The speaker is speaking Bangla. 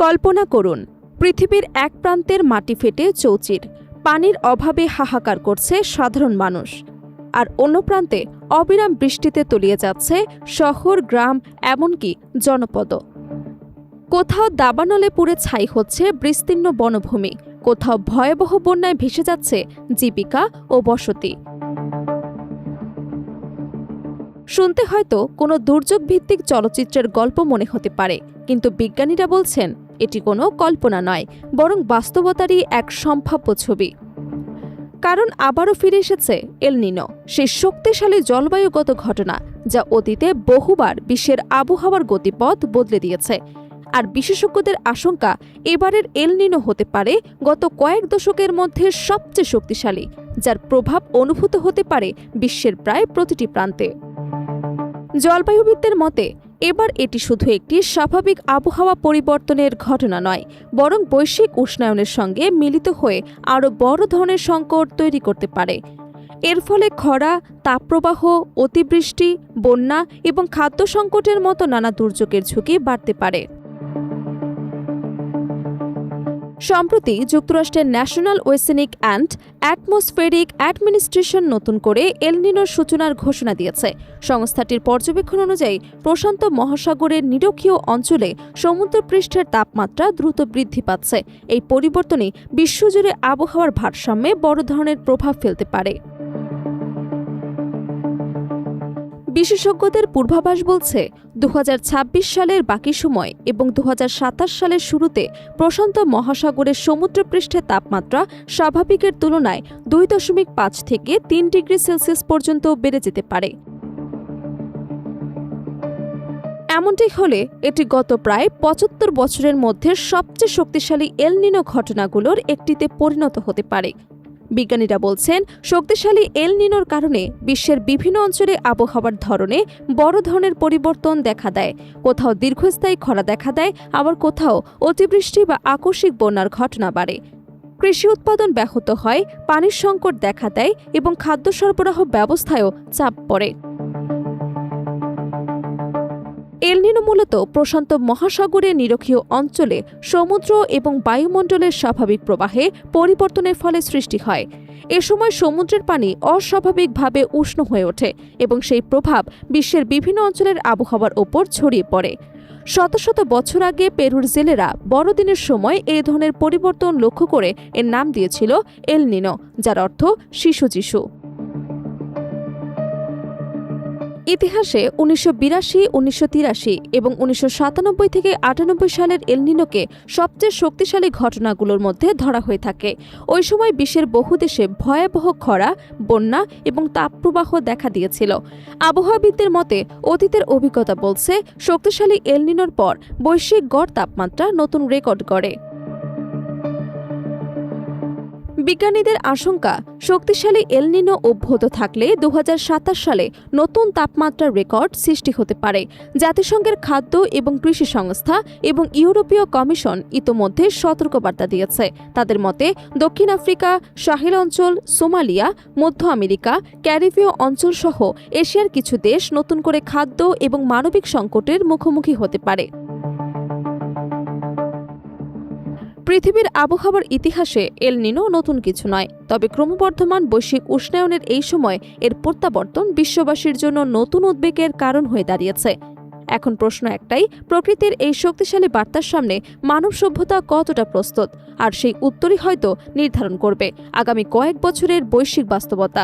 কল্পনা করুন, পৃথিবীর এক প্রান্তের মাটি ফেটে চৌচির, পানির অভাবে হাহাকার করছে সাধারণ মানুষ। আর অন্য প্রান্তে অবিরাম বৃষ্টিতে তলিয়ে যাচ্ছে শহর, গ্রাম, এমনকি জনপদ। কোথাও দাবানলে পুড়ে ছাই হচ্ছে বিস্তীর্ণ বনভূমি, কোথাও ভয়াবহ বন্যায় ভেসে যাচ্ছে জীবিকা ও বসতি। শুনতে হয়তো কোনো দুর্যোগ ভিত্তিক চলচ্চিত্রের গল্প মনে হতে পারে, কিন্তু বিজ্ঞানীরা বলছেন এটি কোনো কল্পনা নয়, বরং বাস্তবতারই এক সম্ভাব্য ছবি। কারণ আবারও ফিরে এসেছে এল নিনো, সেই শক্তিশালী জলবায়ুগত ঘটনা যা অতীতে বহুবার বিশ্বের আবহাওয়ার গতিপথ বদলে দিয়েছে। আর বিশেষজ্ঞদের আশঙ্কা, এবারের এল নিনো হতে পারে গত কয়েক দশকের মধ্যে সবচেয়ে শক্তিশালী, যার প্রভাব অনুভূত হতে পারে বিশ্বের প্রায় প্রতিটি প্রান্তে। জলবায়ুবিদদের মতে এবার এটি শুধু একটি স্বাভাবিক আবহাওয়া পরিবর্তনের ঘটনা নয়, বরং বৈশ্বিক উষ্ণায়নের সঙ্গে মিলিত হয়ে আরও বড় ধরনের সংকট তৈরি করতে পারে। এর ফলে খরা, তাপপ্রবাহ, অতিবৃষ্টি, বন্যা এবং খাদ্য সংকটের মতো নানা দুর্যোগের ঝুঁকি বাড়তে পারে। সম্প্রতি যুক্তরাষ্ট্রের national oceanic and atmospheric administration নতুন করে এল নিনোর সূচনার ঘোষণা দিয়েছে। সংস্থাটির পর্যবেক্ষণ অনুযায়ী প্রশান্ত মহাসাগরের নিরক্ষীয় অঞ্চলে সমুদ্রপৃষ্ঠের তাপমাত্রা দ্রুত বৃদ্ধি পাচ্ছে। এই পরিবর্তনই বিশ্বজুড়ে আবহাওয়ার ভারসাম্যে বড় ধরনের প্রভাব ফেলতে পারে। বিশেষজ্ঞদের পূর্বাভাস বলছে 2026 সালের বাকি সময় এবং 2027 সালের শুরুতে প্রশান্ত মহাসাগরের সমুদ্রপৃষ্ঠের তাপমাত্রা স্বাভাবিকের তুলনায় 2.5 থেকে 3 ডিগ্রি সেলসিয়াস পর্যন্ত বেড়ে যেতে পারে। এমনটি হলে এটি গত প্রায় 75 বছরের মধ্যে সবচেয়ে শক্তিশালী এল নিনো ঘটনাগুলোর একটিতে পরিণত হতে পারে। বিজ্ঞানীরা বলছেন, শক্তিশালী এল নিনোর কারণে বিশ্বের বিভিন্ন অঞ্চলে আবহাওয়ার ধরনে বড় ধরনের পরিবর্তন দেখা দেয়। কোথাও দীর্ঘস্থায়ী খরা দেখা দেয়, আবার কোথাও অতিবৃষ্টি বা আকস্মিক বন্যার ঘটনা বাড়ে। কৃষি উৎপাদন ব্যাহত হয়, পানির সংকট দেখা দেয় এবং খাদ্য সরবরাহ ব্যবস্থায়ও চাপ পড়ে। এল নিনো মূলত প্রশান্ত মহাসাগরের নিরক্ষীয় অঞ্চলে সমুদ্র এবং বায়ুমণ্ডলের স্বাভাবিক প্রবাহে পরিবর্তনের ফলে সৃষ্টি হয়। এ সময় সমুদ্রের পানি অস্বাভাবিকভাবে উষ্ণ হয়ে ওঠে এবং সেই প্রভাব বিশ্বের বিভিন্ন অঞ্চলের আবহাওয়ার ওপর ছড়িয়ে পড়ে। শত শত বছর আগে পেরুর জেলেরা বড়দিনের সময় এই ধরনের পরিবর্তন লক্ষ্য করে এর নাম দিয়েছিল এল নিনো, যার অর্থ শিশু যিশু। ইতিহাসে 1982, 1983 এবং 1997 থেকে 98 সালের এল নিনোকে সবচেয়ে শক্তিশালী ঘটনাগুলোর মধ্যে ধরা হয়ে থাকে। ওই সময় বিশ্বের বহু দেশে ভয়াবহ খরা, বন্যা এবং তাপপ্রবাহ দেখা দিয়েছিল। আবহাওয়াবিদদের মতে অতীতের অভিজ্ঞতা বলছে, শক্তিশালী এল নিনোর পর বৈশ্বিক গড় তাপমাত্রা নতুন রেকর্ড গড়ে। বিজ্ঞানীদের আশঙ্কা, শক্তিশালী এল নিনো অব্যাহত থাকলে 2027 সালে নতুন তাপমাত্রার রেকর্ড সৃষ্টি হতে পারে। জাতিসংঘের খাদ্য এবং কৃষি সংস্থা এবং ইউরোপীয় কমিশন ইতোমধ্যে সতর্কবার্তা দিয়েছে। তাদের মতে দক্ষিণ আফ্রিকা, সাহেল অঞ্চল, সোমালিয়া, মধ্য আমেরিকা, ক্যারিবীয় অঞ্চল সহ এশিয়ার কিছু দেশ নতুন করে খাদ্য এবং মানবিক সংকটের মুখোমুখি হতে পারে। পৃথিবীর আবহাওয়ার ইতিহাসে এল নিনো নতুন কিছু নয়, তবে ক্রমবর্ধমান বৈশ্বিক উষ্ণায়নের এই সময় এর প্রত্যাবর্তন বিশ্ববাসীর জন্য নতুন উদ্বেগের কারণ হয়ে দাঁড়িয়েছে। এখন প্রশ্ন একটাই, প্রকৃতির এই শক্তিশালী বার্তার সামনে মানব সভ্যতা কতটা প্রস্তুত? আর সেই উত্তরই হয়তো নির্ধারণ করবে আগামী কয়েক বছরের বৈশ্বিক বাস্তবতা।